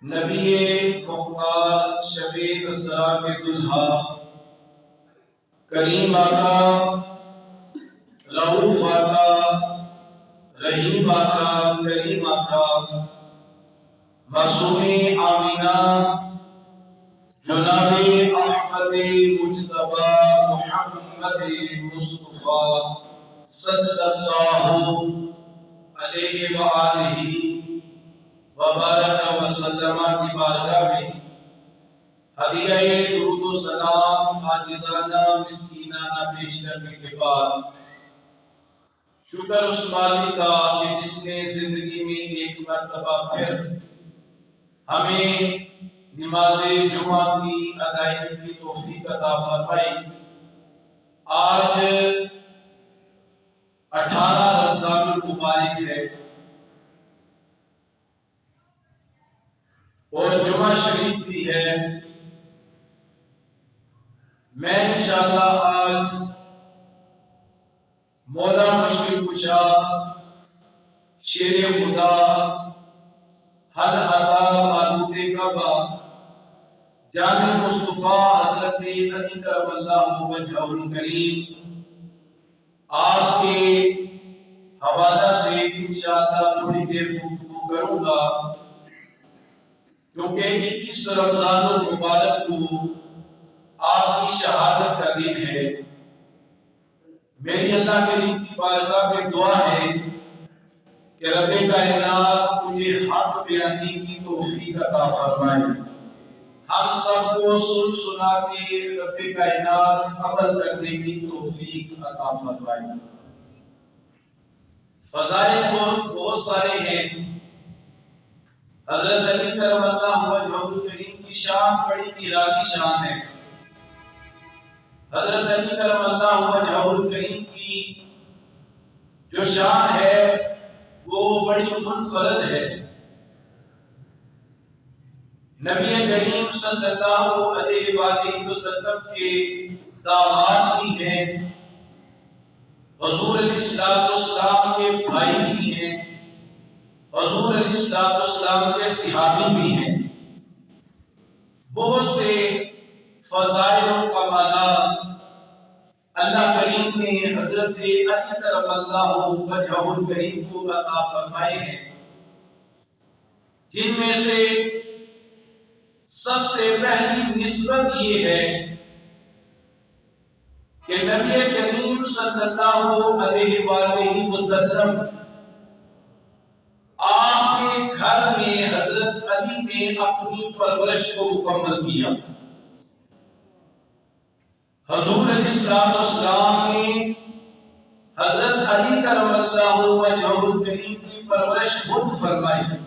نبی مختار شب اسرا کے دلہا کریم آقا، رؤوف آقا، رحیم آقا، کریم آقا، معصوم آمینہ جناب احمد مجتبی محمد مصطفیٰ صلی اللہ علیہ وآلہ وبارک وسلم کی بارگاہ میں ہدیہ درود و سلام عاجزانہ مسکینانہ پیش کرنے کے بعد شکر اس مالک کا کہ جس نے زندگی میں ایک مرتبہ پھر ہمیں نماز جمعہ کی ادائیگی کی توفیق عطا فرمائی۔ آج 18 رمضان المبارک ہے اور جمعہ شریف بھی ہے۔ میں انشاءاللہ آج مولا مشکل کشا شیر خدا حل عطا معبود کعبہ جامع مصطفیٰ حضرت علی کرم اللہ وجہہ الکریم آپ کے حوالہ سے انشاءاللہ تھوڑی دیر گفتگو کروں گا، کیونکہ 21 رمضان المبارک کو آپ کی شہادت کا دن ہے۔ میری اللہ کریم کی بارگاہ میں دعا ہے کہ رب کائنات مجھے حق بیانی کی توفیق عطا فرمائے، ہم سب کو سن سنا کے رب کائنات عمل کرنے کی توفیق عطا فرمائے۔ فضائل بہت سارے ہیں۔ حضرت علی کرم اللہ وجہہ الکریم کی شان بڑی نرالی شان ہے۔ حضرت علی کرم اللہ وجہہ الکریم کی جو شان ہے وہ بڑی منفرد ہے۔ نبی کریم صلی اللہ علیہ وآلہ وسلم کے داماد بھی ہیں، حضور علیہ السلام کے بھائی بھی ہیں، حضور علیہ السلام کے صحابی بھی ہیں۔ بہت سے فضائل و کمالات اللہ کریم نے حضرت علی کرم اللہ وجہہ الکریم کو عطا فرمائے ہیں، جن میں سے سب سے پہلی نسبت یہ ہے کہ نبی کریم صلی اللہ علیہ وآلہ وسلم آپ کے گھر میں حضرت علی نے اپنی پرورش کو مکمل کیا۔ حضور علیہ السلام نے حضرت علی کرم اللہ وجہہ الکریم کی پرورش خود فرمائی۔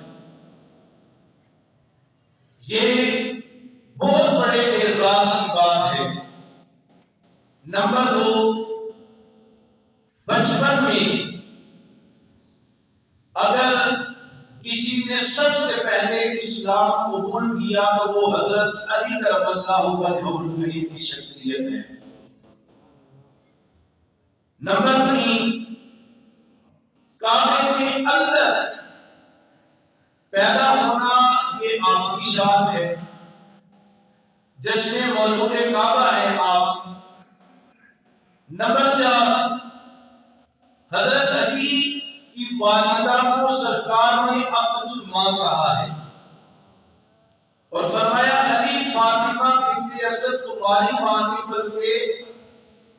یہ بہت بڑے اعزاز کی بات ہے۔ نمبر 2، بچپن میں اگر کسی نے سب سے پہلے اسلام قبول کیا تو وہ حضرت علی کرم اللہ وجہہ الکریم کی شخصیت ہے۔ نمبر 3، کعبے کے اندر پیدا ہونا یہ آپ کی شان ہے، جشن مولود کعبہ ہے آپ۔ نمبر 4، حضرت علی کی والدہ کو سرکار نے اپنی ماں کہا ہے اور فرمایا علی فاطمہ بنت اسد تمہاری ماں نہیں بلکہ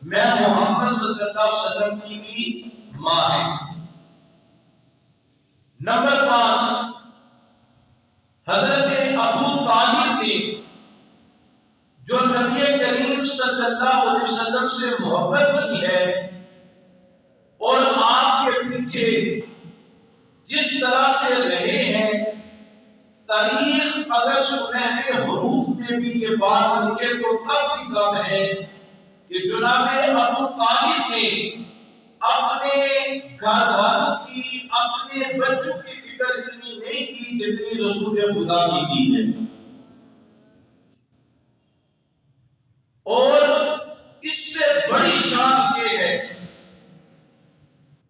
میں محمد صلی اللہ علیہ وسلم کی بھی ماں ہے۔ نمبر 5، حضرت ابو طالب نے جو نبی کریم صلی اللہ علیہ وسلم سے محبت کی ہے اور آپ کے پیچھے جس طرح سے رہے ہیں، تاریخ اگر سنہرے حروف میں بھی یہ بات لکھے تو تب بھی کم ہے کہ جناب ابو طالب نے اپنے گھر والوں کی، اپنے بچوں کی فکر اتنی نہیں کی جتنی رسول خدا کی ہے۔ اور اس سے بڑی شان یہ ہے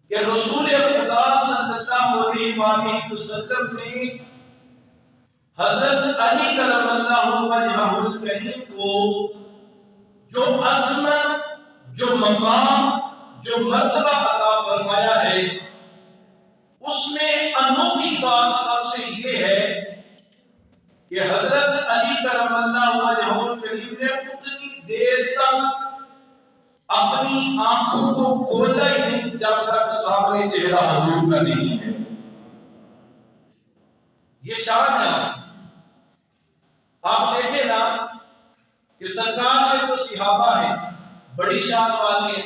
کہ رسول خدا صلی اللہ علیہ وسلم نے حضرت علی کرم اللہ وجہہ الکریم کو جو عظمت، جو مقام، جو مرتبہ عطا فرمایا ہے، اس میں انوکھی بات سب سے یہ ہے کہ حضرت علی کرم اللہ وجہہ الکریم نے اتنی دیر تک اپنی آنکھوں کو کھولا ہی نہیں جب تک سامنے چہرہ حضور کا نہیں ہے۔ یہ شان ہے۔ آپ دیکھیں نا کہ سرکار کے جو صحابہ ہیں، بڑی شان والے،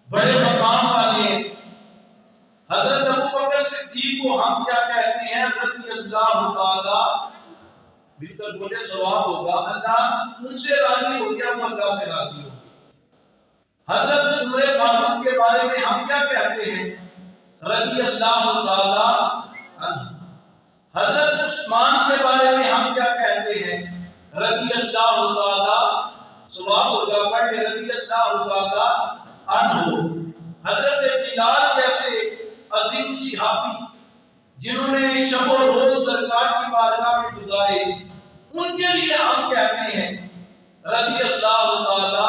بڑے مقام والے، حضرت ابوبکر صدیق کو ہم کیا کہتے ہیں؟ رضی اللہ تعالی، بالکل بولے ثواب ہوگا، اللہ ان سے راضی ہو گیا، وہ اللہ سے راضی ہو گیا۔ حضرت عمر فاروق کے بارے میں ہم کیا کہتے ہیں؟ رضی اللہ تعالی عنہ۔ حضرت عثمان کے بارے میں ہم کیا کہتے ہیں؟ رضی اللہ تعالی، ثواب ہوگا پڑھ لے، رضی اللہ تعالی عنہ۔ حضرت بلال جیسے عظیم صحابی جنہوں نے شب و روز سرکار کی بارگاہ میں گزارے، ان کے لیے ہم کہتے ہیں رضی اللہ تعالی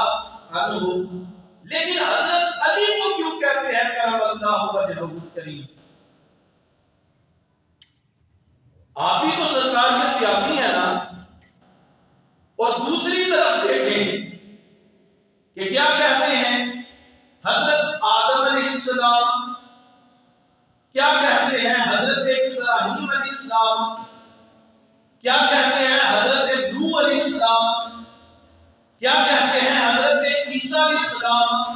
عنہ۔ لیکن حضرت علی کو کیوں کہتے ہیں کرم اللہ وجہہ الکریم؟ آپ بھی تو سرکار کے صحابی ہیں نا۔ اور دوسری طرف دیکھیں کہ کیا کہتے ہیں حضرت آدم علیہ السلام، کیا کہتے ہیں حضرت ابراہیم علیہ السلام، کیا کہتے ہیں حضرت نوح علیہ السلام، کیا کہتے ہیں حضرت عیسیٰ علیہ السلام۔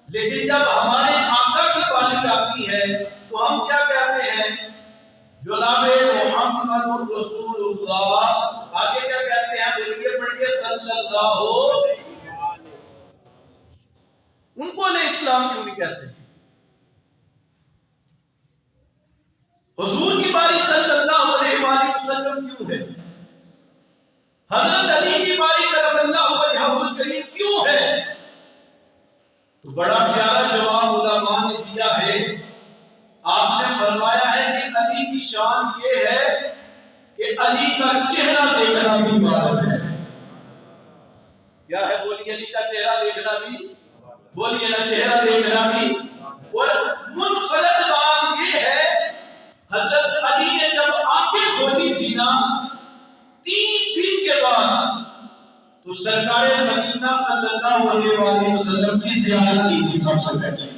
لیکن جب ہمارے آقا کی باری آتی ہے تو ہم کیا کہتے ہیں؟ جناب محمد رسول اللہ۔ آگے کیا کہتے ہیں؟ بولیے پڑھیے، صلی اللہ۔ ان کو علیہ السلام کیوں نہیں کہتے؟ حضور کی باری صلی اللہ علیہ وآلہ وسلم کیوں ہے؟ حضرت علی کی باری کرم اللہ وجہہ الکریم کیوں ہے؟ تو بڑا پیارا جواب علماء نے دیا ہے۔ آپ نے فرمایا ہے کہ علی کی شان یہ ہے کہ علی کا چہرہ دیکھنا بھی عبادت ہے۔ کیا ہے؟ بولیے، علی کا چہرہ دیکھنا بھی، بولیے نا، چہرہ دیکھنا بھی۔ اور منفرد بات یہ ہے، حضرت علی نے جب آنکھیں کھولی تھی نا 3 دن کے بعد، تو سرکار مدینہ صلی اللہ علیہ وآلہ وسلم کی زیارت کی تھی سب سے پہلے۔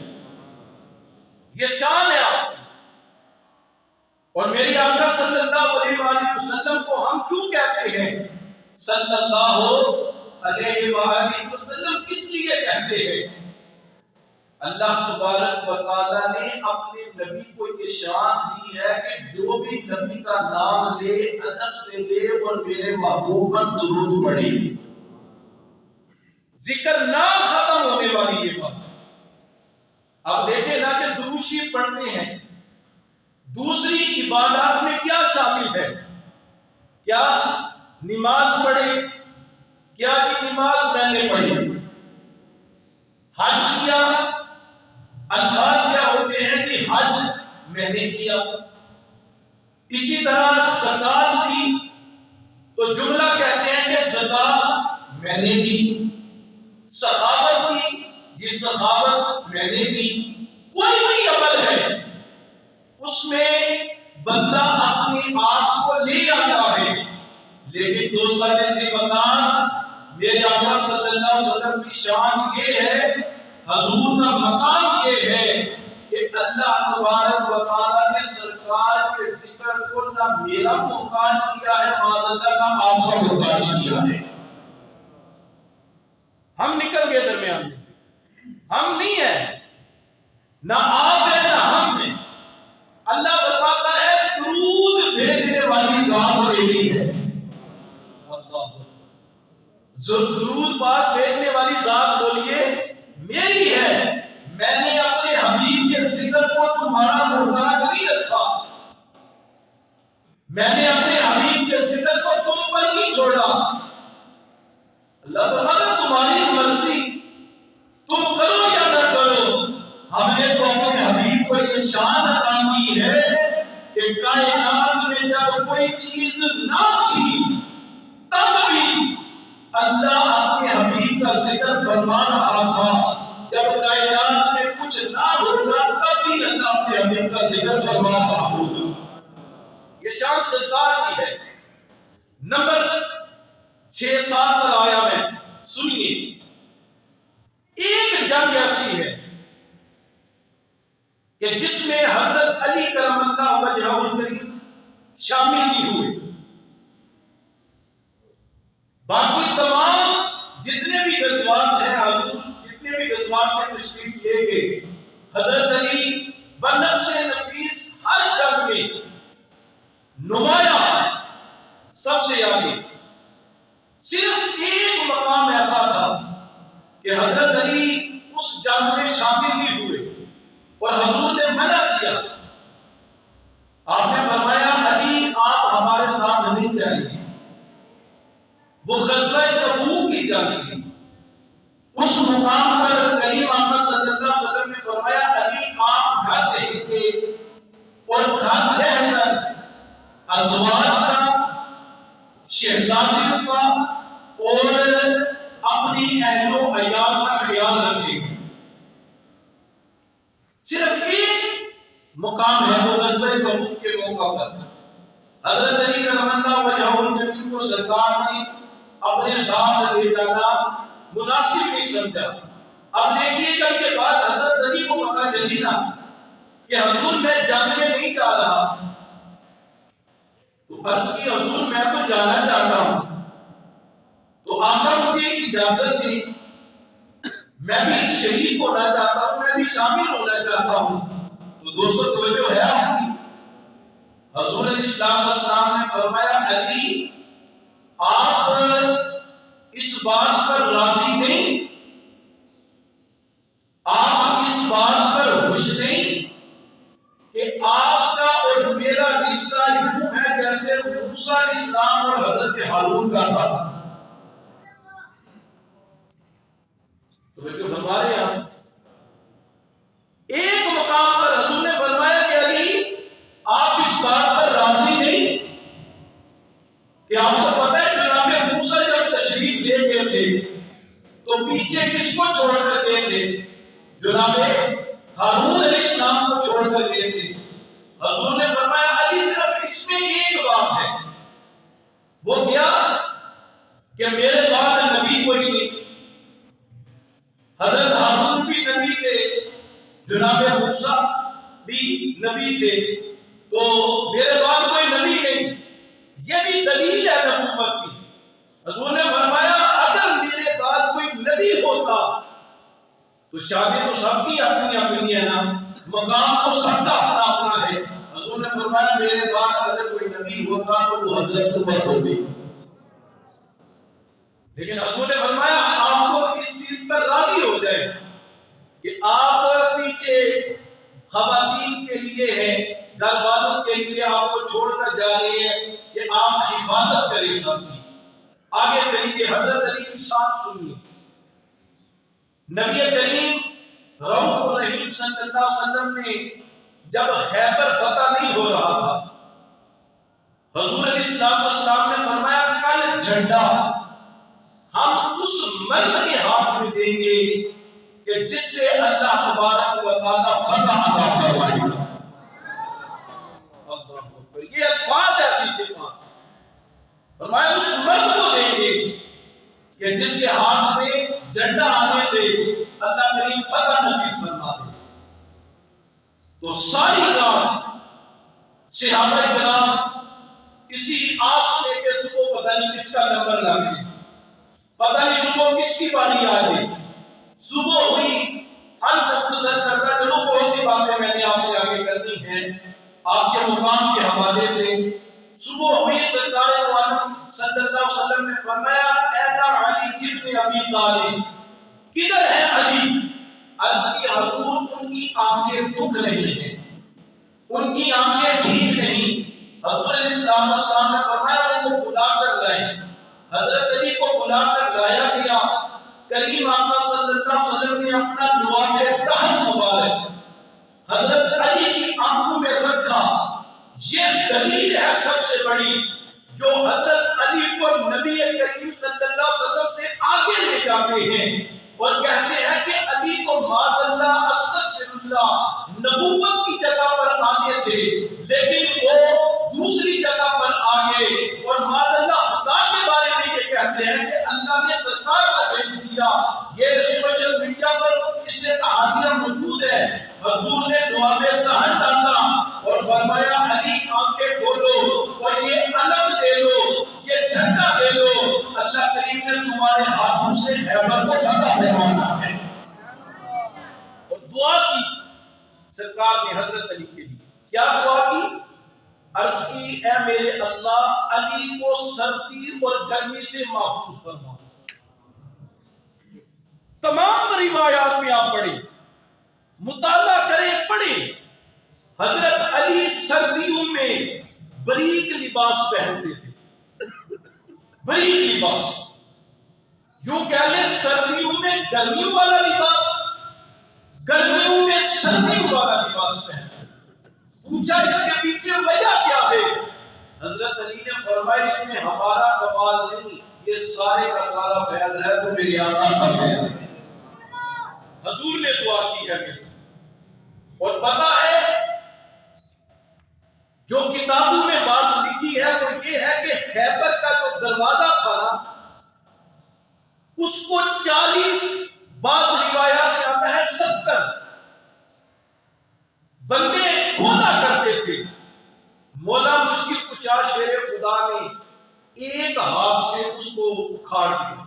یہ شان ہے آپ کی۔ اور میری آقا صلی اللہ علیہ وآلہ وسلم کو ہم کیوں کہتے ہیں صلی اللہ علیہ وآلہ وسلم؟ کس لیے کہتے ہیں؟ اللہ تبارک و تعالیٰ نے اپنے نبی کو یہ شان دی ہے کہ جو بھی نبی کا نام لے، ادب سے لے اور میرے محبوب پر درود پڑھے، ذکر نہ ختم ہونے والی یہ بات۔ اب دیکھیں نا کہ درود شریف پڑھتے ہیں، دوسری عبادات میں کیا شامل ہے؟ کیا نماز پڑھے؟ کیا کہ نماز میں نے پڑھی؟ حج کیا؟ الفاظ کیا ہوتے ہیں کہ حج میں نے کیا۔ اسی طرح زکات دی تو جملہ کہتے ہیں کہ زکات میں نے دی۔ سخاوت کی، جی سخاوت میں نے دی۔ کوئی بھی عمل ہے اس میں بندہ اپنے آپ کو لے آتا ہے، لیکن دوستاں جیسے بتا، میرے آقا صلی اللہ علیہ وسلم کی شان یہ ہے، حضور کا مقام یہ ہے کہ اللہ تبارک و تعالیٰ نے سرکار کے ذکر کو نہ میرا محتاج کیا ہے، معاذ اللہ کا آپ کا محتاج کیا ہے۔ ہم نکل گئے درمیان میں سے، ہم نہیں ہیں، نہ آپ ہیں نہ ہم ہیں۔ اللہ فرماتا ہے درود بھیجنے والی ذات میری ہے۔ درود پاک بھیجنے والی ذات بولیے میری ہے۔ میں نے اپنے حبیب کے ذکر کو تمہارا محتاج نہیں رکھا، میں نے اپنے حبیب کے ذکر کو تم پر نہیں چھوڑا۔ اللہ فرماتا تمہاری مرضی، تم کرو یا نہ کرو، ہم نے تو اپنے حبیب کو یہ شان عطا کی ہے کہ کائنات میں جب کوئی کوئی چیز نہ تھی تب بھی اللہ اپنے حبیب کا ذکر فرما رہا تھا. جب کائنات میں کچھ نہ ہوگا تب بھی اللہ اپنے حبیب کا ذکر فرما رہا ہوگا. یہ شان سرکار کی ہے. نمبر 6-7 پر آیا میں سنیے. ایک جنگ ایسی ہے کہ جس میں حضرت علی کرم اللہ وجہہ الکریم شامل نہیں ہوئے. باقی تمام جتنے بھی غزوات ہیں حضور جتنے بھی غزوات میں تشریف لے گئے حضرت علی بنفس نفیس ہر جنگ میں نمایاں سب سے آگے. صرف ایک مقام ایسا تھا کہ حضرت علی اس جنگ میں شامل نہیں ہوئے اور حضور نے منع کیا. آپ نے فرمایا علی آپ ہمارے ساتھ نہیں جائیں. وہ غزوہ تبوک کی جنگ تھی. اس مقام پر کریم آقا صلی اللہ علیہ وسلم نے فرمایا علی آپ گھر رہیں گے اور گھر رہ کر ازواج کا شہزادیوں کا اور اپنی اہل و عیال کا خیال رکھیں گے. صرف ایک مقام ہے وہ غزوہ تبوک کے موقع پر حضرت علی کرم اللہ وجہہ الکریم کو سرکار نے اپنے ساتھ لے جانا مناسب نہیں سمجھا. اب دیکھیے کل کے بعد حضرت علی کو پتہ چلی نا کہ حضور میں جنگ میں نہیں جا رہا تو عرض کی حضور میں تو جانا چاہتا ہوں. تو آقا مجھے اجازت دی میں بھی شہید ہونا چاہتا ہوں میں بھی شامل ہونا چاہتا ہوں. تو دوستو توجہ ہے آپ کی. حضور علیہ السلام نے فرمایا علی آپ اس بات پر راضی نہیں آپ اس بات پر خوش نہیں کہ آپ کا اور میرا رشتہ یوں ہے جیسے موسیٰ علیہ السلام اور حضرت ہارون کا تھا. تو جو ہمارے یہاں ایک مقام پر حضور نے فرمایا کہ علی آپ اس بات پر راضی نہیں کہ آپ کو پتہ ہے جناب موسیٰ جب تشریف لے گئے تھے تو پیچھے کس کو چھوڑ کر گئے تھے جناب ہارون علیہ السلام کو چھوڑ کر گئے تھے. حضور نے فرمایا علی صرف اس میں ایک بات ہے وہ کیا کہ میرے بعد نبی کوئی نہیں. حضرت ہارون بھی نبی تھے جناب موسیٰ بھی نبی تھے تو میرے بعد کوئی نبی نہیں. یہ بھی دلیل ہے نبوت کی. حضور نے فرمایا اگر میرے بعد کوئی نبی ہوتا تو شادی تو سب کی اپنی اپنی ہے نا مقام تو سب کا اپنا اپنا ہے. حضور نے فرمایا میرے بعد اگر کوئی نبی ہوتا تو وہ حضرت عمر ہوتی. لیکن حضور نے فرمایا آپ کو اس چیز پر راضی ہو جائے کہ آپ پیچھے خواتین کے لیے ہیں گھر والوں کے لیے آپ کو چھوڑ کر جا رہے ہیں کہ آپ حفاظت کریں سب کی. آگے چلیے حضرت علی کی شان سنیے. نبی کریم رؤوف الرحیم صلی اللہ علیہ وسلم نے جب خیبر فتح نہیں ہو رہا تھا حضور علیہ السلام نے فرمایا کل جھنڈا ہم اس مرد کے ہاتھ میں دیں گے کہ جس سے اللہ تبارک و تعالی فتح عطا فرمائے گا. یہ الفاظ ہے حدیث پاک. فرمایا اس مرد کو دیں گے کہ جس کے ہاتھ میں جھنڈا آنے سے اللہ کریم فتح نصیب فرما دے. تو ساری رات صحابہ کرام اسی آس لے کے صبح پتہ نہیں کس کا نمبر لگ گیا پتہ نہیں صبح کس کی باری آ گئی. صبح ہوئی حل مختصر کرتا چلو بہت سی باتیں میں نے آپ سے آگے کرنی ہیں آپ کے مقام کے حوالے سے. صبح ہوئی سرکار دو عالم صلی اللہ علیہ وسلم نے فرمایا اے علی ابن ابی طالب کدھر ہے علی؟ عرض کی حضور ان کی آنکھیں دکھ رہی ہیں ان کی آنکھیں ٹھیک نہیں. حضور علیہ السلام نے فرمایا ان کو بلا کر لائیں. حضرت علی کو بلا کر لایا گیا. کریم آقا صلی اللہ علیہ وسلم نے اپنا لعاب دہن مبارک حضرت علی کی آنکھوں میں رکھا یہ دلیل ہے سب سے بڑی جو حضرت علی کو نبی کریم صلی اللہ علیہ وسلم سے آگے لے جاتے ہیں اور کہتے ہیں کہ علی کو معاذ اللہ استغفر اللہ نبوت کی جگہ پر آگے تھے، لیکن وہ دوسری جگہ پر آگے اور معاذ اللہ خدا کے بارے میں یہ کہتے ہیں کہ اللہ نے سرکار کو بھیج دیا۔ یہ سوشل میڈیا پر اس سے کہانیاں موجود ہے۔ حضور نے دعا میں دہن ڈالا اور فرمایا علی آنکھیں کھولو اور یہ علم دے دو، یہ جھنڈا دے دو، اللہ کریم نے تمہارے ہاتھوں سے خیبر کو فتح کروانا ہے۔ اور دعا کی سرکار نے حضرت علی کے لیے کیا دعا کی؟ عرض کی اے میرے اللہ علی کو سردی اور گرمی سے محفوظ فرما۔ تمام روایات میں آپ پڑھیں، مطالعہ کریں، پڑھیں، حضرت علی سردیوں میں بریک لباس پہنتے تھے۔ بریک لباس، یوں کہہ لیں سردیوں میں گرمیوں والا لباس، گرمیوں میں سردیوں والا لباس پہنتے۔ پوچھا اس کے پیچھے وجہ کیا ہے؟ حضرت علی نے فرمایا اس میں ہمارا کمال نہیں، یہ سارے کا سارا فیض ہے تو میری آقا کا فیض ہے۔ حضور نے دعا کی ہے میری، اور پتہ ہے جو کتابوں میں بات لکھی ہے وہ یہ ہے کہ خیبر کا جو دروازہ تھا نا اس کو 40 بعض روایات میں آتا ہے 70 بندے کھولا کرتے تھے۔ مولا مشکل کشا شیر خدا نے ایک ہاتھ سے اس کو اکھاڑ دیا،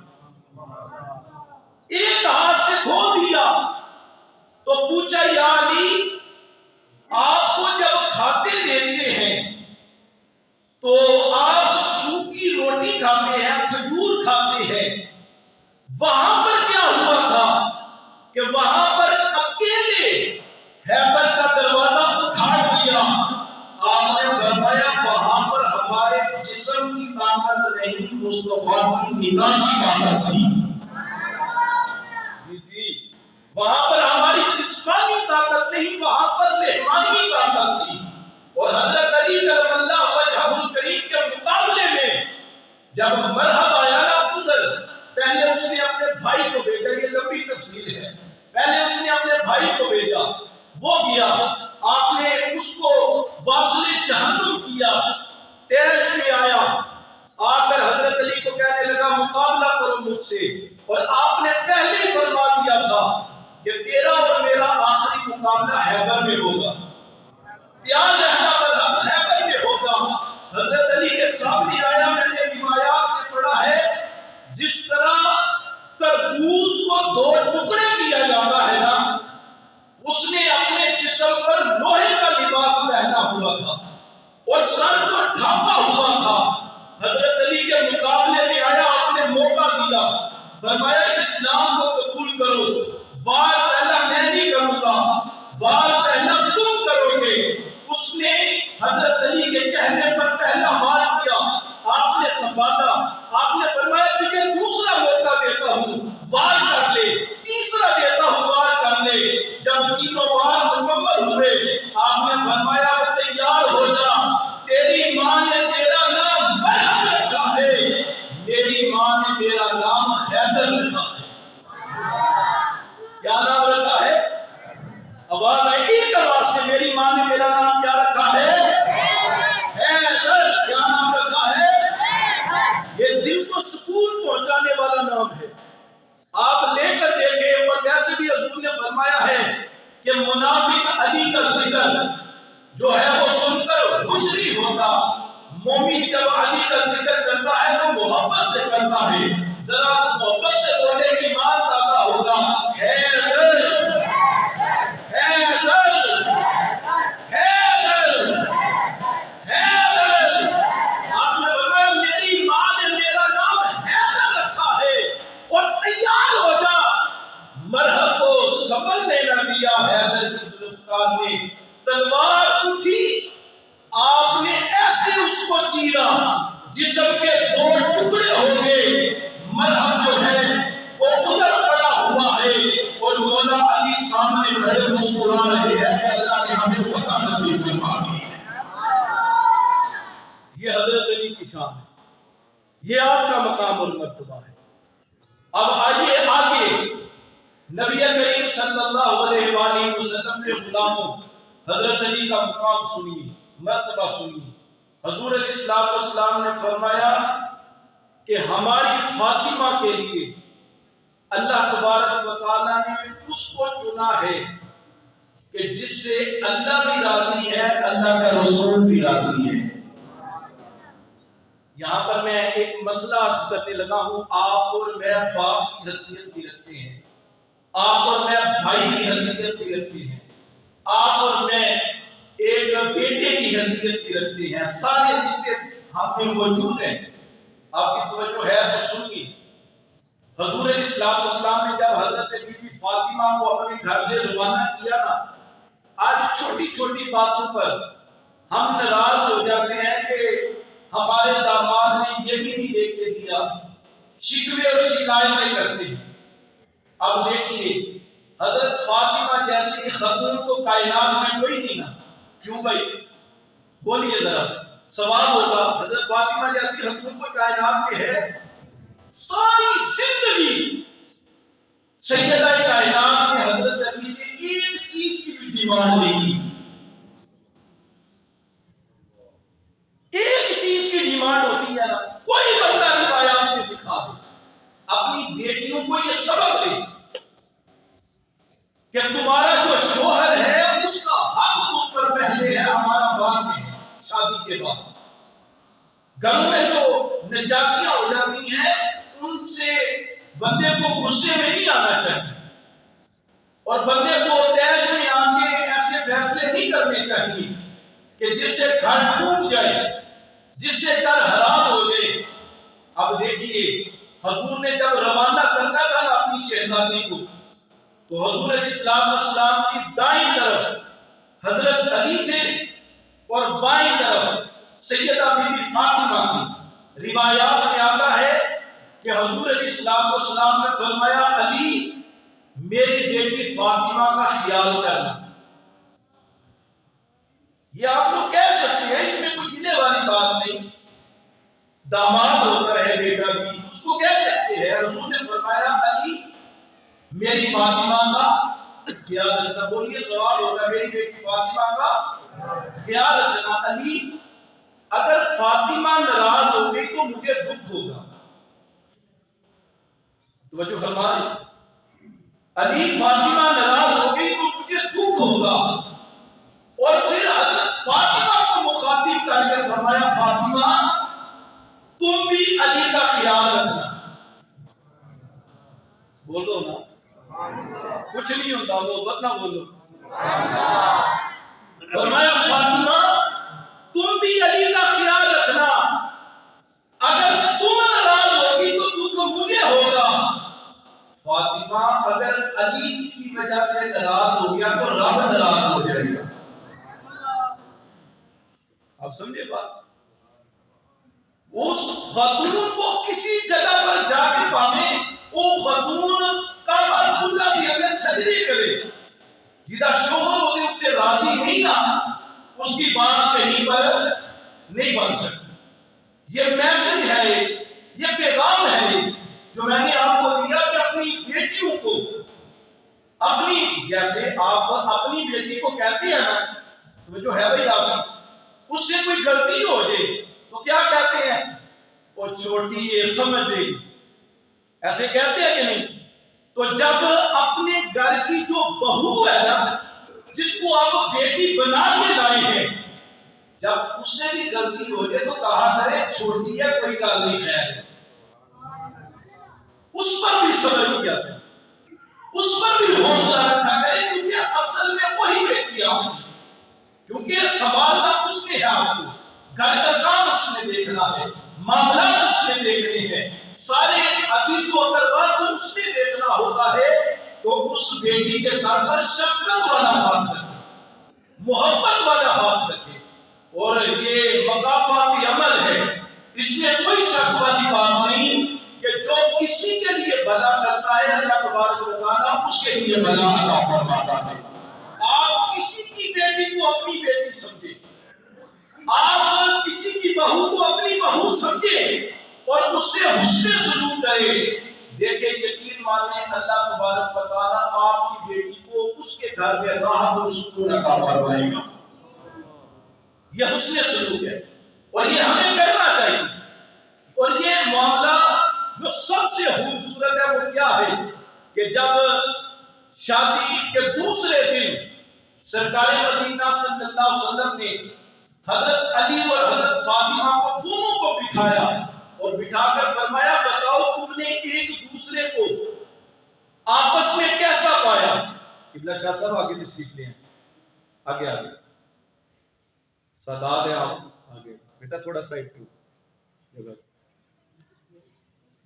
ایک ہاتھ سے کھو دیا۔ تو پوچھا یا علی آپ کو جب کھاتے دیتے ہیں تو آپ سوکھی روٹی کھاتے ہیں، کھجور کھاتے ہیں، وہاں پر کیا ہوا تھا کہ وہاں پر اکیلے خیبر کا دروازہ اکھاڑ دیا؟ آپ نے فرمایا وہاں پر ہمارے جسم کی طاقت نہیں، مصطفیٰ کی نگاہ کی طاقت تھی۔ جی وہاں پر ہماری جسمانی طاقت نہیں، وہاں پر روحانی طاقت تھی۔ اور حضرت علی کرم اللہ وجہہ الکریم کے مقابلے میں جب مرحب آیا نا ادھر، پہلے اس نے اپنے بھائی کو بھیجا، یہ لمبی تفصیل ہے، پہلے اس نے اپنے بھائی کو بھیجا، وہ گیا، آپ نے اس کو واصل جہنم کیا، تیرس میں آیا، آ کر حضرت علی کو کہنے لگا مقابلہ کرو مجھ سے، اور آپ نے پہلے ہی فرما دیا تھا کہ تیرا اور میرا آخری مقابلہ خیبر میں ہوگا، تیار رہنا پر خیبر میں ہوگا۔ حضرت علی کے سامنے آیا، میں نے روایات میں پڑھا ہے جس طرح تربوز کو 2 ٹکڑے کیا جاتا ہے نا، اس نے اپنے جسم پر لوہے کا لباس پہنا ہوا تھا اور سر کو ڈھانپا ہوا تھا۔ حضرت علی کے مقابلے میں آیا، آپ نے موقع دیا، فرمایا اسلام کو قبول کرو، وار پہلا میں نہیں کروں گا، وار پہلا تم کرو گے۔ اس نے حضرت علی کے کہنے پر پہلا وار کیا، آپ نے سنبھالا، آپ نے فرمایا تجھے دوسرا موقع دیتا ہوں، وار کر لے، تیسرا دیتا ہوں، وار کر لے۔ جب تینوں وار مکمل ہوئے، آپ نے فرمایا تیار ہو جا، تیری ماں نے تیرا نام مرحب رکھا ہے، میری ماں نے میرا نام حیدر رکھا ہے۔ کیا نام رکھا ہے؟ آواز آئی ایک آواز سے، میری ماں نے میرا نام کیا رکھا ہے؟ حیدر۔ کیا نام رکھا ہے؟ یہ دل کو سکون پہنچانے والا نام ہے، آپ لے کر دیکھیں۔ اور ویسے بھی حضور نے فرمایا ہے کہ منافق علی کا ذکر جو ہے وہ سن کر خوش نہیں ہوتا، مومن جب علی کا ذکر کرتا ہے تو محبت سے کرتا ہے، ذرا محبت سے بولے ایمان تازہ ہوگا۔ حیدر حیدر حیدر حیدر۔ آپ نے فرمایا میری ماں نے میرا نام حیدر رکھا ہے اور تیار ہو جا۔ مرحب کو سنبھلنے نہ دیا حیدر کی ذوالفقار نے، تلوار اٹھی، آپ نے ایسے اس کو چیرا جسم کے 2 ٹکڑے ہو گئے۔ مرحب جو ہے وہ ادھر پڑا ہوا ہے اور مولا علی سامنے کھڑے مسکرا رہے ہیں کہ اللہ نے ہمیں فتح نصیب فرما دی۔ یہ آپ کا مقام اور مرتبہ ہے۔ اب آئیے آگے نبی کریم صلی اللہ علیہ وآلہ وسلم کے غلاموں حضرت علی کا مقام سنیے، مرتبہ سنیے۔ حضور علیہ السلام نے فرمایا کہ ہماری فاطمہ کے لیے اللہ تبارک و تعالیٰ نے اس کو چنا ہے کہ جس سے اللہ بھی راضی ہے، اللہ کا رسول بھی راضی ہے۔ یہاں پر میں ایک مسئلہ عرض کرنے لگا ہوں۔ آپ اور میں باپ کی حیثیت بھی رکھتے ہیں، آپ اور میں بھائی کی حیثیت بھی رکھتے ہیں، آپ اور میں ایک بیٹے کی حیثیت بھی رکھتے ہیں، سارے رشتے ہم میں موجود ہیں۔ آپ کی توجہ ہے تو سنیے۔ حضور علیہ السلام نے جب حضرت بی بی فاطمہ کو اپنے گھر سے روانہ کیا نا، آج چھوٹی چھوٹی باتوں پر ہم ناراض ہو جاتے ہیں کہ ہمارے داماد نے یہ بھی نہیں دیکھ کے دیا، شکوے اور شکایتیں کرتے ہیں۔ اب دیکھیے حضرت فاطمہ جیسی خاتون تو کائنات میں کوئی نہیں نا، کیوں بھائی بولیے ذرا، سوال ہوگا حضرت فاطمہ جیسی خاتون کو کائنات میں ہے؟ ساری زندگی سیدہ کائنات نے حضرت علی سے ایک چیز کی بھی ڈیمانڈ نہیں کی، ایک چیز کی ڈیمانڈ ہوتی ہے نا، کوئی بندہ روایات میں دکھا دے، اپنی بیٹیوں کو یہ سبق دے کہ تمہارا جو شوہر ہے اس کا حق تم پر پہلے ہے، ہمارا بعد میں ہے، شادی کے بعد۔ گھروں میں جو نجاتیاں ہو جاتی ہیں ان سے بندے کو غصے میں نہیں آنا چاہیے، اور بندے کو تیش میں آ کے ایسے فیصلے نہیں کرنے چاہیے کہ جس سے گھر ٹوٹ جائے، جس سے گھر حرام ہو جائے۔ اب دیکھیے حضور نے جب روانہ کرنا تھا نا اپنی شہزادی کو، تو حضور علیہ السلام کی دائیں طرف حضرت علی تھے اور بائیں طرف سیدہ بی بی فاطمہ تھی۔ روایات میں آتا ہے کہ حضور علیہ السلام نے فرمایا علی میری بیٹی فاطمہ کا خیال کرنا۔ یہ آپ لوگ کہہ سکتے ہیں، اس میں کوئی گلے والی بات نہیں، داماد ہوتا ہے بیٹا بھی، اس کو کہہ سکتے ہیں۔ حضور نے فرمایا علی میری فاطمہ کا خیال رکھنا۔ بولیے سوال ہوگا میری بیٹی فاطمہ کا خیال رکھنا۔ علی اگر فاطمہ ناراض ہو گئی تو مجھے دکھ ہوگا، توجہ فرمائیں، علی فاطمہ ناراض ہو گئی تو مجھے دکھ ہوگا۔ اور پھر حضرت فاطمہ کو مخاطب کر کے فرمایا فاطمہ تم بھی علی کا خیال رکھنا۔ بولو نا، کچھ نہیں ہوتا، محبت نہ بولو۔ فرمایا فاطمہ تم بھی علی کا خیال رکھنا، اگر تم ناراض ہوگی تو دکھ مجھے ہوگا۔ فاطمہ اگر علی کسی وجہ سے ناراض ہو گیا تو رب ناراض ہو جائے گا۔ آپ سمجھے بات؟ اس خاتون کو کسی جگہ پر جا کے پاویں، وہ خاتون کعبہ اللہ کی اگر سجدے کرے، جدا شوہر ہوتے اتے راضی نہیں نا، اس کی بات کہیں پر نہیں بن سکتی۔ یہ میسج ہے، یہ پیغام ہے جو میں نے آپ کو دیا کہ اپنی بیٹیوں کو، اپنی جیسے آپ اپنی بیٹی کو کہتے ہیں نا، تو جو ہے بھائی آپ اس سے کوئی غلطی ہو جائے تو کیا کہتے ہیں؟ وہ چھوٹی ہے سمجھ گئی، ایسے کہتے ہیں کہ نہیں؟ تو جب اپنے گھر کی جو بہو ہے نا، جس کو آپ بیٹی بنا کے لائے ہیں، جب اس سے بھی غلطی ہو جائے تو کہا کرے چھوٹی ہے کوئی گل نہیں، خیر اس پر بھی صبر کیا کرے، اس پر بھی حوصلہ رکھا کرے، کیونکہ اصل میں وہی بیٹی آپ کی، کیونکہ سنبھالنا اس نے ہے، آپ کو گھر کا کام اس نے دیکھنا ہے، معاملات اس نے دیکھنے ہیں، سارے عزیز و اقربا کو اس نے دیکھنا ہوتا ہے۔ تو اس بیٹی کے ساتھ پر شفقت والا ہاتھ رکھے، محبت والا ہاتھ رکھے، اور یہ مقافاتی عمل ہے، اس میں کوئی شک والی بات نہیں کہ جو کسی کے لیے بھلا کرتا ہے اللہ تبارک و تعالیٰ اس کے لیے بھلا عطا فرماتا ہے۔ آپ کسی کی بیٹی کو اپنی بیٹی سمجھے، آپ کسی کی بہو کو اپنی بہو سمجھے، اور اس سے حسن سلوک کرے. دیکھیں یقین مانے اللہ تبارک و تعالیٰ آپ کی بیٹی کو اس کے گھر میں راحت و سکون عطا فرمائے گا. یہ حسن سلوک ہے اور یہ ہمیں کرنا چاہیے. اور یہ معاملہ جو سب سے خوبصورت ہے وہ کیا ہے کہ جب شادی کے دوسرے دن سرکار مدینہ صلی اللہ علیہ وسلم نے حضرت علی اور حضرت فاطمہ کو دونوں کو بٹھایا اور بٹھا کر فرمایا بتاؤ تم نے ایک دوسرے کو آپس میں کیسا پایا. قبلہ شاہ صاحب آگے تشریف لیں, آگے آگے سادات ہے آپ آگے بیٹا تھوڑا سائڈ پہ.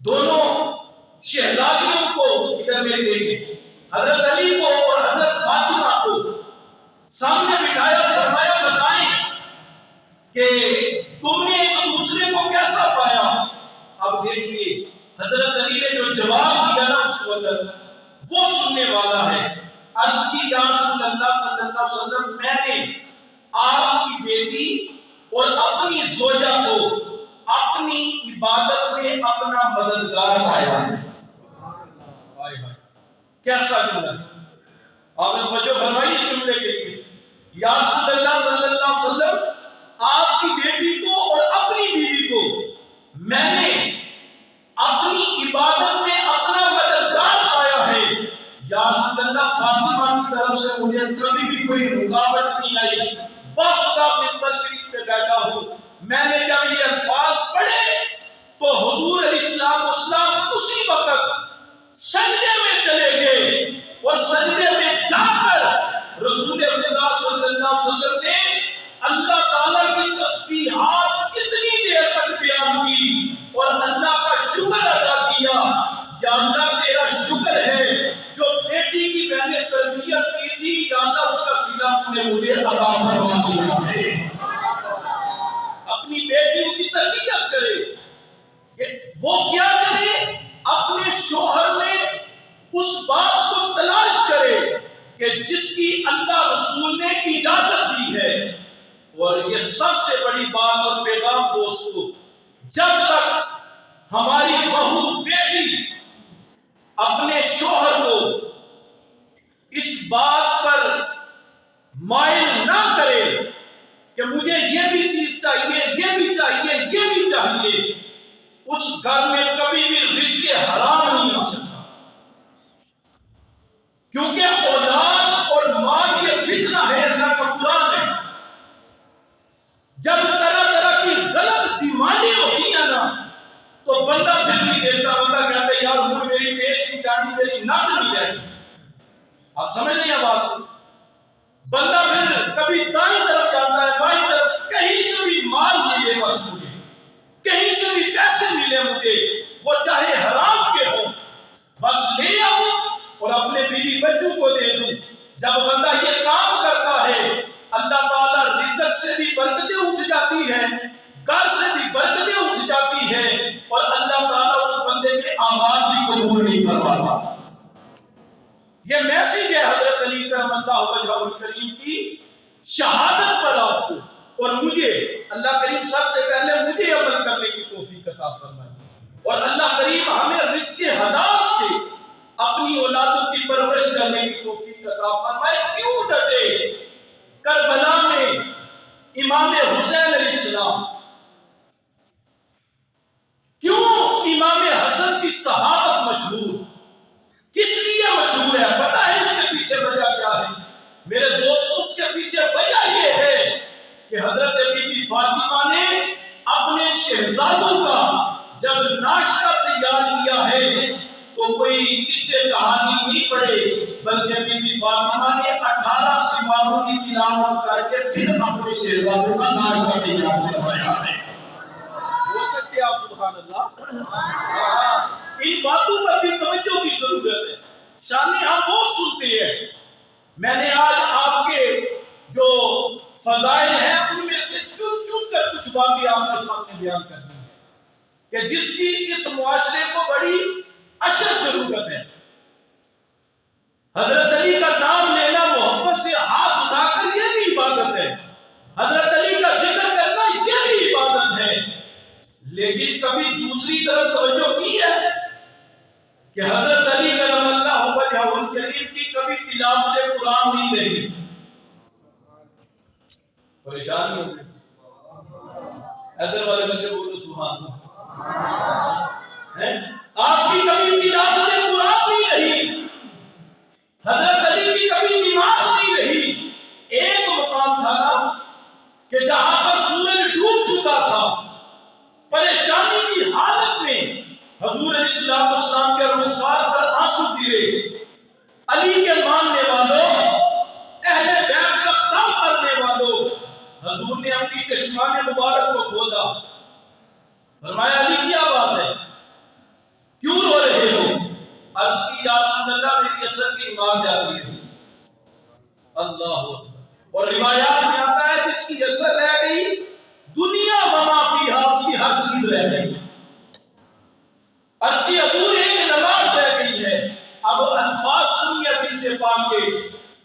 دونوں شہزادیوں کو ادھر میں دیکھیں, حضرت علی کو اور حضرت فاطمہ کو سامنے بٹھایا, فرمایا بتائیں کہ تم نے ایک دوسرے کو کیسا پایا. اب دیکھیے حضرت علی نے جو جواب دیا نا اس وقت وہ سننے والا ہے. عرض کی یا رسول اللہ صلی اللہ علیہ وسلم میں نے آپ کی بیٹی اور اپنی زوجہ کو اپنی عبادت میں اپنا مددگار پایا ہے. کیسا جملہ آپ نے توجہ فرمائی اس جملے کے لیے. یا رسول اللہ صلی اللہ علیہ وسلم آپ کی بیٹی کو اور اپنی بیوی کو میں نے اپنی عبادت میں اپنا مددگار پایا ہے. یا رسول اللہ فاطمہ کی طرف سے مجھے کبھی بھی کوئی رکاوٹ نہیں آئی. باخدا منبر شریف پہ بیٹھا ہوں, میں نے جب یہ الفاظ پڑھے تو حضور علیہ السلام اسی وقت سجدے میں چلے گئے اور سجدے میں جا کر رسول خدا صلی اللہ علیہ وسلم نے اللہ تعالیٰ کی تسبیحات کتنی دیر تک بیان کی اور اللہ کا شکر ادا کیا. یا اللہ تیرا شکر ہے جو بیٹی کی میں نے تربیت کی تھی, یا اللہ اس کا صلہ تو نے مجھے عطا فرما دیا. اپنی بیٹیوں کی تربیت کرے, وہ کیا کرے اپنے شوہر میں اس بات کو تلاش کرے کہ جس کی اللہ رسول نے اجازت دی ہے. اور یہ سب سے بڑی بات اور پیغام دوستو, جب تک ہماری بہو بیٹی اپنے شوہر کو اس بات پر مائل نہ کرے کہ مجھے یہ بھی چیز چاہیے, یہ بھی چاہیے, یہ بھی چاہیے, اس گھر میں کبھی بھی رزق حرام نہیں آ سکتا. کیونکہ اولاد اور مال یہ فتنہ ہے, اللہ کا قرآن ہے. جب طرح طرح کی غلط ڈیمانڈیں ہوتی ہیں نا تو بندہ دل نہیں دیتا, بندہ کہتا ہے یار وہ میری پیش نہیں جانی, میری ناک نہیں جائے. آپ سمجھ نہیں ہیں بات کو. بندہ پھر کبھی دائیں طرف جاتا ہے, بائیں طرف, کہیں سے بھی مال ملے بس مجھے, کہیں سے بھی پیسے ملے مجھے, وہ چاہے حرام کے ہوں بس لے آؤں اور اپنے بیوی بچوں کو دے دوں. جب بندہ یہ کام کرتا ہے اللہ تعالیٰ رزق سے بھی برکتیں اٹھ جاتی ہیں, گھر سے بھی برکتیں اٹھ جاتی ہیں, اور اللہ تعالیٰ اس بندے کے اعمال بھی قبول نہیں فرماتا. یہ میسج ہے حضرت علی کرم اللہ وجہہ الکریم کی شہادت پر آپ کو اور مجھے. اللہ کریم سب سے پہلے مجھے عمل کرنے کی توفیق عطا فرمائے, اور اللہ کریم ہمیں رزق حلال سے اپنی اولادوں کی پرورش کرنے کی توفیق عطا فرمائے. کیوں ڈٹے کربلا میں امام حسین علیہ السلام, کیوں امام حسن کی شہادت مشہور, کس لیے مشہور ہے پتہ ہے اس کے پیچھے وجہ کیا ہے میرے دوستوں؟ اس کے پیچھے وجہ یہ ہے کہ حضرت بی بی فاطمہ نے اپنے شہزادوں کا جب ناشتہ تیار کیا ہے تو کوئی قصے کہانی نہیں پڑھے, بلکہ بی بی فاطمہ نے 18 سواروں کی تلاوت کر کے پھر اپنے شہزادوں کا ناشتہ تیار کروایا ہے. بول سکتے آپ سبحان اللہ؟ ان باتوں پر بھی توجہ کی ضرورت ہے. شانے ہم بہت سنتے ہیں. میں نے آج آپ کے جو فضائل ہیں ان میں سے چن چن کر کچھ باتیں آپ کے سامنے بیان کرنی ہے کہ جس کی اس معاشرے کو بڑی اشد ضرورت ہے. حضرت علی کا نام لینا محبت سے ہاتھ اٹھا کر یہ بھی عبادت ہے, حضرت علی کا ذکر کرنا یہ بھی عبادت ہے. لیکن کبھی دوسری طرف توجہ کی ہے کہ حضرت علی کرم اللہ وجہہ الکریم کی کبھی تلاوت قرآن نہیں رہی؟ پریشانی ہو گئی؟ ادھر والے بندے بولو سبحان اللہ. آپ کی کبھی تلاوت قرآن نہیں رہی، حضرت علی کی کبھی نماز نہیں رہی. ایک مقام تھا نا کہ جہاں پر سورج ڈوب چکا تھا، پریشانی کی حالت میں حضور علیہ السلام کے رخسار پر آنسو گرے. علی کے ماننے والوں، اہل بیت کا دم کرنے والوں، حضور نے اپنی چشمان مبارک کو کھولا، فرمایا علی کیا بات ہے، کیوں رو رہے ہو؟ عرض کی یا رسول اللہ میری عصر کی نماز جاتی ہے. اللہ اکبر. اور روایات میں آتا ہے جس کی عصر رہ گئی دنیا وما فیہا، اس کی ہر چیز رہ گئی. عرض کی حضور ایک نماز رہ گئی ہے. اب الفاظ سنیے حدیث پاک کے.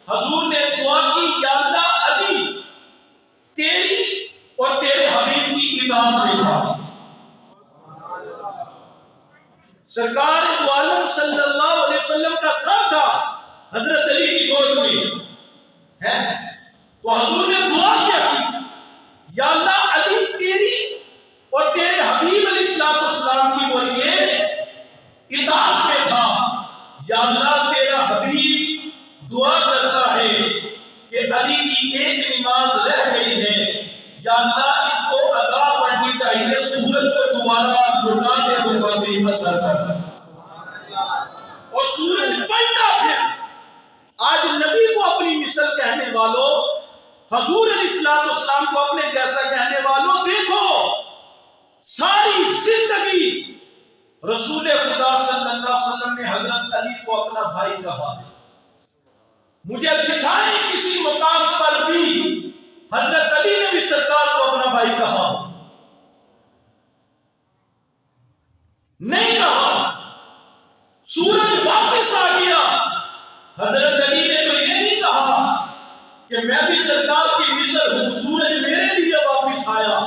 حضور نے دعا کی یا اللہ علی تیری اور تیرے حبیب کی اطاعت میں تھا. سرکار دو عالم صلی اللہ علیہ وسلم کا سر تھا حضرت علی کی گود میں ہے. تو حضور نے دعا کیا کی یا اللہ علی تیری اور تیرے حبیب علیہ السلام کی بولیے اطاعت میں تھا. یا اللہ تیرا حبیب دعا کرتا ہے کہ علی کی ایک نماز رہ گئی ہے، یا اللہ اس کو ادا پڑھنی چاہیے، سورج کو دوبارہ لوٹا دے دوبارہ مسر کر. اور سورج بلتا پھر. آج نبی کو اپنی مثل کہنے والوں، حضور علیہ السلام کو اپنے جیسا کہنے والوں، دیکھو ساری زندگی رسول خدا صلی اللہ علیہ وسلم نے حضرت علی کو اپنا بھائی کہا. مجھے دکھائیں کسی مقام پر بھی حضرت علی نے بھی سرکار کو اپنا بھائی کہا؟ نہیں کہا. سورج واپس آ گیا، حضرت علی نے تو یہ نہیں کہا کہ میں بھی سرکار کی مثل ہوں، سورج میرے لیے واپس آیا.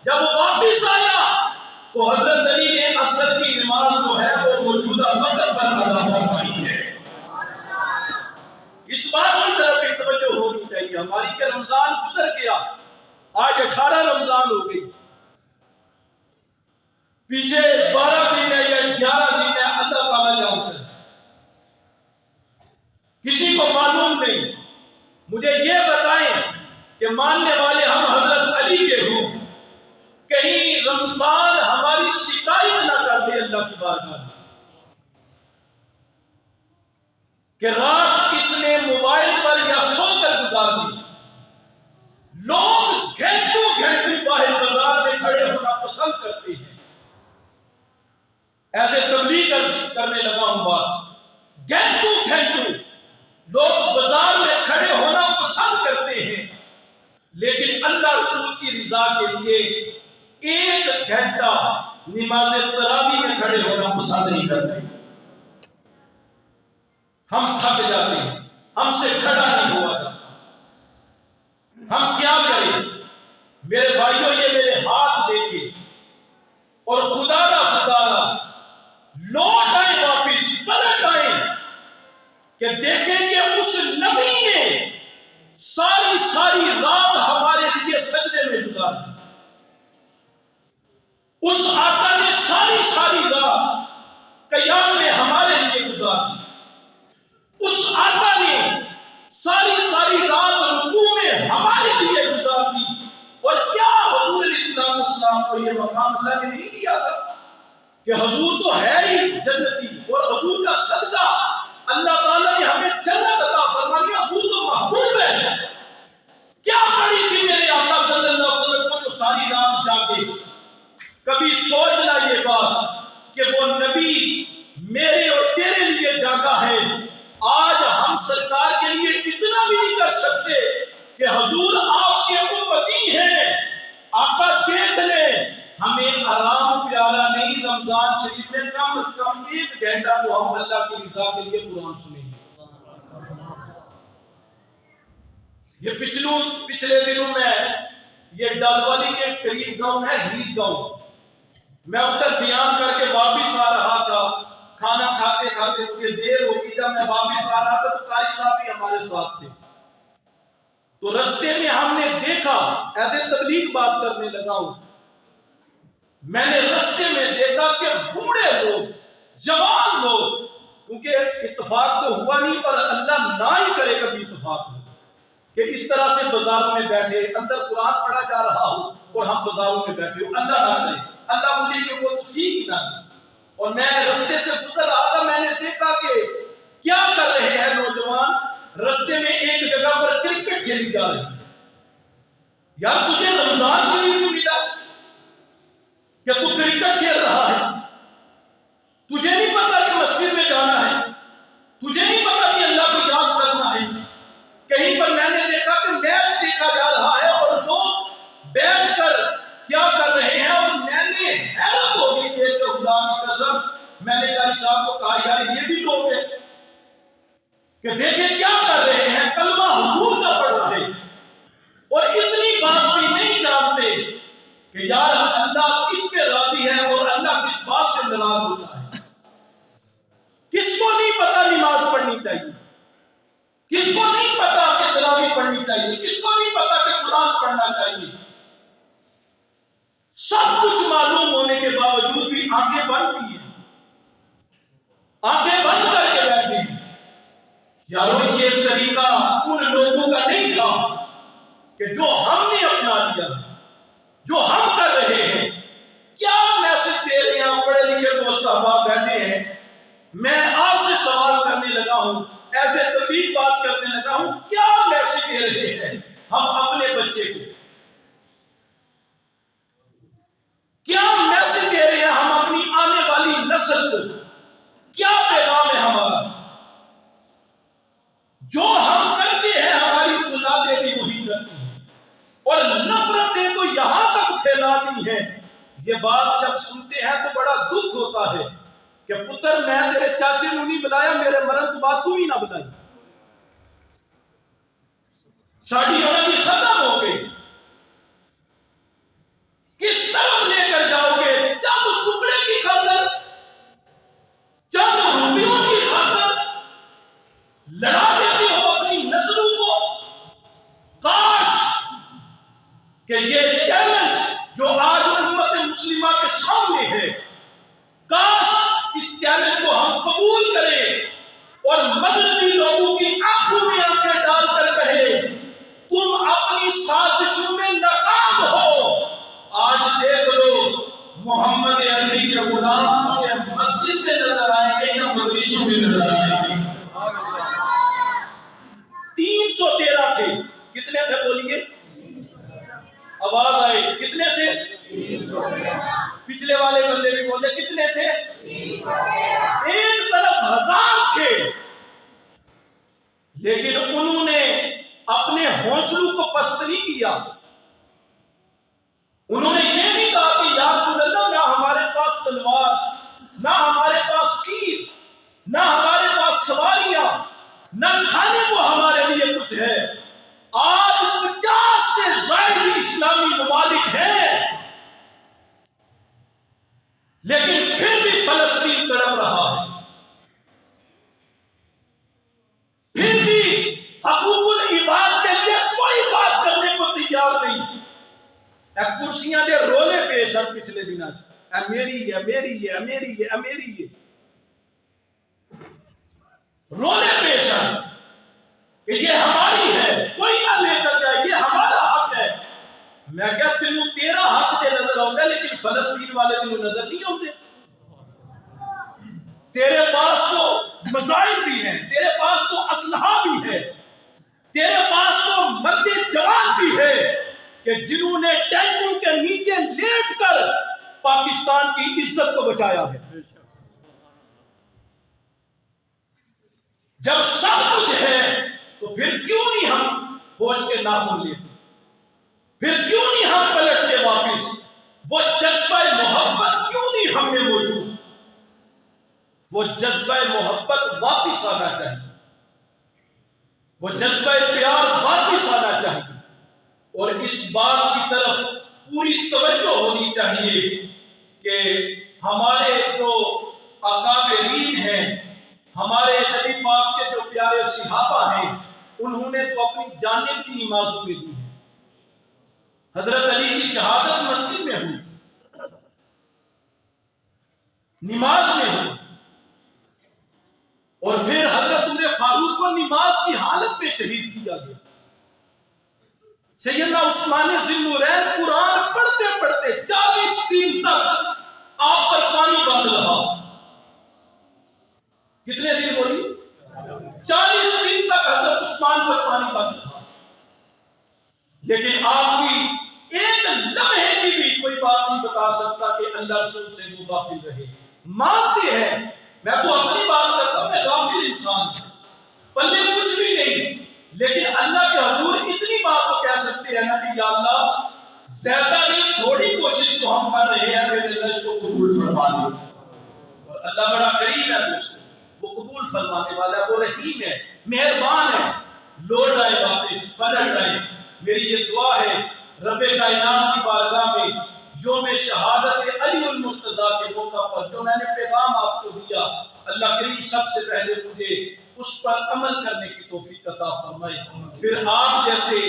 جب واپس آیا تو حضرت علی نے عصر کی نماز جو ہے وہ موجودہ وقت پر ادا فرمائی ہے. اس بات کی طرف بھی توجہ ہونی چاہیے ہماری کہ رمضان گزر گیا، آج 18 رمضان ہو گئی، پیچھے 12 دن ہے یا 11 دن ہے، اللہ تعالیٰ جانتا ہے، کسی کو معلوم نہیں. مجھے یہ بتائیں کہ ماننے والے ہم حضرت علی کے ہوں، کہیں رمضان ہماری شکایت نہ کر دے اللہ کی بارگاہ میں کہ رات اس نے موبائل پر یا سو کر گزار دی. لوگ گھنٹوں گھنٹوں باہر بازار میں کھڑے ہونا پسند کرتے ہیں. ایسے تبلیغ کرنے لگا ہوں بات، گھنٹوں گھنٹوں لوگ بازار میں کھڑے ہونا پسند کرتے ہیں، لیکن اللہ رسول کی رضا کے لیے 1 گھنٹہ نماز تراویح میں کھڑے ہونا پسند نہیں کرتے. ہم تھک جاتے ہیں، ہم سے کھڑا نہیں ہوا جاتا. ہم کیا کریں؟ میرے بھائیوں یہ میرے ہاتھ دیکھیں اور خدا را لوٹ آئے، واپس پلٹ آئے کہ دیکھیں کہ اس نبی نے ساری رات ہمارے لیے سجدے میں گزار دی. اس آقا نے ساری رات قیام میں ہمارے لیے گزار دی. اس آقا نے ساری رات رکوع میں ہمارے لیے گزار دی. اور کیا حضور علیہ السلام کو یہ مقام اللہ نے نہیں دیا تھا کہ حضور تو ہے ہی جنتی، اور حضور کا صدقہ اللہ تعالیٰ نے ہمیں جنت عطا فرمائی. حضور تو محبوب ہے. کیا پڑی تھی میرے آقا صلی اللہ علیہ وسلم کو جو ساری رات جاگے؟ کبھی سوچنا یہ بات کہ وہ نبی میرے اور تیرے لیے جاگا ہے. آج ہم سرکار کے لیے اتنا بھی نہیں کر سکتے کہ حضور آپ کے امتی ہیں، آقا دیکھ لیں. ہمیں آرام پیارا نہیں، رمضان شریف میں کم از کم 1 گھنٹہ کو ہم اللہ کی رضا کے لیے قرآن سنیں گے. یہ پچھلے دنوں میں یہ ڈالوالی کے قریب گاؤں ہے، ہیر گاؤں، میں ادھر بیان کر کے واپس آ رہا تھا، کھانا کھاتے کھاتے مجھے دیر ہو گئی، جب میں واپس آ رہا تھا تو قاری صاحب بھی ہمارے ساتھ تھے، تو رستے میں ہم نے دیکھا، ایسے تبلیغ بات کرنے لگا ہوں، میں نے رستے میں دیکھا کہ بوڑھے لوگ، جوان لوگ، کیونکہ اتفاق تو ہوا نہیں اور اللہ نہ ہی کرے کبھی اتفاق ہو کہ اس طرح سے بازاروں میں بیٹھے، اندر قرآن پڑھا جا رہا ہو اور ہم بازاروں میں بیٹھے ہو، اللہ نہ کرے، اللہ مجھے یہ وہ توفیق ہی نہ دے۔ اور میں رستے سے گزر رہا تھا، میں نے دیکھا کہ کیا کر رہے ہیں نوجوان، رستے میں ایک جگہ پر کرکٹ کھیلی جا رہی ہے۔ یار تجھے رمضان شریف میں ملا کہ تو کرکٹ کھیل رہا ہے، تجھے نہیں پتا کہ مسجد میں جانا ہے، تجھے نہیں پتا کہ اللہ کو یاد کرنا ہے۔ کہیں پر میں نے دیکھا کہ میچ دیکھا جا رہا ہے اور لوگ بیٹھ کر کیا کر رہے ہیں، اور میں نے حیرت ہو گئی دیکھ کے، خدا کی قسم، میں نے قاری صاحب کو کہا یار یہ بھی لوگ ہیں کہ دیکھیں کیا کر رہے ہیں، کلمہ حضور کا پڑھا ہے اور اتنی بات بھی نہیں جانتے کہ یار اللہ کس پہ راضی ہے اور اللہ کس بات سے ناراض ہوتا ہے۔ کس کو نہیں پتا نماز پڑھنی چاہیے، کس کو نہیں پتا کہ تراویح پڑھنی چاہیے، کس کو نہیں پتا کہ قرآن پڑھنا چاہیے، سب کچھ معلوم ہونے کے باوجود بھی آنکھیں بند کی ہیں، آنکھیں بند کر کے بیٹھے ہیں۔ یارو یہ طریقہ ان لوگوں کا نہیں تھا کہ جو ہم نے اپنا لیا، جو ہم کر رہے ہیں۔ کیا میسج دے رہے ہیں پڑھے لکھے دوست احباب بیٹھے ہیں، میں آپ سے سوال کرنے لگا ہوں، ایسے تبلیغ بات کرنے لگا ہوں، کیا میسج دے رہے ہیں ہم اپنے بچے کو، کیا میسج دے رہے ہیں ہم اپنی آنے والی نسل کو، کیا پیغام ہے ہمارا؟ جو ہم کرتے ہیں ہماری اولادیں بھی وہی کرتی ہیں، اور نفرتیں تو یہاں تک پھیلا دی ہیں۔ یہ بات جب سنتے ہیں تو بڑا دکھ ہوتا ہے کہ پتر میں تیرے چاچے نے نہیں بلایا، میرے مرن تو بات تو ہی نہ بلائی، ساڑھی اڑی ختم ہو گئی، کس طرح لے کر جاؤ گے؟ چند ٹکڑے کی خاطر، چند روپیوں کی خاطر لڑا دیتے ہو اپنی نسلوں کو۔ کاش کہ یہ چیلنج جو آج امت مسلمہ کے سامنے ہے، کاش اس چیلنج کو ہم قبول کریں اور مغربی لوگوں کی آنکھوں میں آنکھیں ڈال کر کہیں تم اپنی سازشوں میں ناکام ہو۔ آج دیکھ لو محمد عربی کے غلام تمہیں مسجد میں نظر آئیں گے یا مدرسوں میں نظر آئیں گے؟ 313 تھے، کتنے تھے بولیے؟ آواز آئے، کتنے تھے؟ پچھلے والے بندے بھی بولے کتنے تھے؟ ایک طرف 1000 تھے، لیکن انہوں نے اپنے حوصلوں کو پست نہیں کیا۔ انہوں نے یہ نہیں کہا کہ یا رسول اللہ نہ ہمارے پاس تلوار، نہ ہمارے پاس تیر، نہ ہمارے پاس سواریاں، نہ کھانے کو ہمارے لیے کچھ ہے۔ آج 50 سے زائد اسلامی ممالک ہیں، لیکن پھر بھی فلسطین تڑپ رہا ہے، پھر بھی حقوق العباد کے لیے کوئی بات کرنے کو تیار نہیں۔ کرسیاں دے رولے پیش ہیں پچھلے دن، اے میری ہے، میری ہے، میری ہے، میری ہے، رولے پیش ہیں کہ یہ ہماری ہے، کوئی نہ لے کر جائے، یہ ہمارا حق ہے۔ میں کہا تینوں تیرا حق تے نظر آؤں لیکن فلسطین والے تینوں نظر نہیں آتے۔ تیرے پاس تو مزائل بھی ہیں، تیرے پاس تو اسلحہ بھی ہے، تیرے پاس تو مرد جوان بھی ہے کہ جنہوں نے ٹینکوں کے نیچے لیٹ کر پاکستان کی عزت کو بچایا ہے۔ جب سب کچھ ہے تو پھر کیوں نہیں ہم ہوش کے ناخن لیتے، پھر کیوں نہیں ہم پلٹتے واپس؟ وہ جذبہ محبت کیوں نہیں ہم میں موجود؟ وہ جذبہ محبت واپس آنا چاہیے، وہ جذبہ پیار واپس آنا چاہیے، اور اس بات کی طرف پوری توجہ ہونی چاہیے کہ ہمارے جو اکابرین ہیں، ہمارے نبی پاک کے جو پیارے صحابہ ہیں، انہوں نے تو اپنی جانیں بھی نمازوں میں دی ہیں۔ حضرت علی کی شہادت مسجد میں ہوئی، نماز میں ہوئی، اور پھر حضرت عمر فاروق کو نماز کی حالت میں شہید کیا گیا۔ سیدنا عثمان ذی النورین قرآن پڑھتے پڑھتے 40 دن تک آپ پر پانی بند رہا۔ کتنے دن بولی؟ 40 دن تک حضرت عثمان پر پانی بند رہا، لیکن آپ کی ایک لمحے کی بھی کوئی بات نہیں بتا سکتا کہ اللہ رسول سے وہ غافل رہے۔ مانتے ہیں، میں تو اپنی بات کرتا ہوں، میں غافل انسان ہوں، پلے کچھ بھی نہیں، لیکن اللہ کے حضور اتنی بات تو کہہ سکتے ہیں نا کہ یا اللہ زیادہ نہیں، تھوڑی کوشش تو ہم کر رہے ہیں، میرے اللہ اس کو قبول فرما لے۔ اور اللہ بڑا کریم ہے دوستو، وہ قبول فرمانے والا ہے، وہ رحیم ہے، مہربان ہے۔ لوٹ آئے واپس، پلٹ آئے۔ میری یہ دعا ہے رب کائنات کی بارگاہ میں یوم شہادت علی المرتضیٰ کے موقع پر جو میں نے پیغام آپ کو دیا، اللہ کریم سب سے پہلے مجھے اس پر عمل کرنے کی توفیق عطا فرمائے، پھر آپ جیسے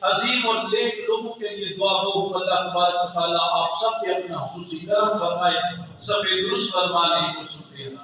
عظیم اور نیک لوگوں کے لیے دعا ہو۔ اللہ تبارک و تعالیٰ آپ سب کے اپنا خصوصی کرم فرمائے، صف درست فرمانے کو سنتے ہیں۔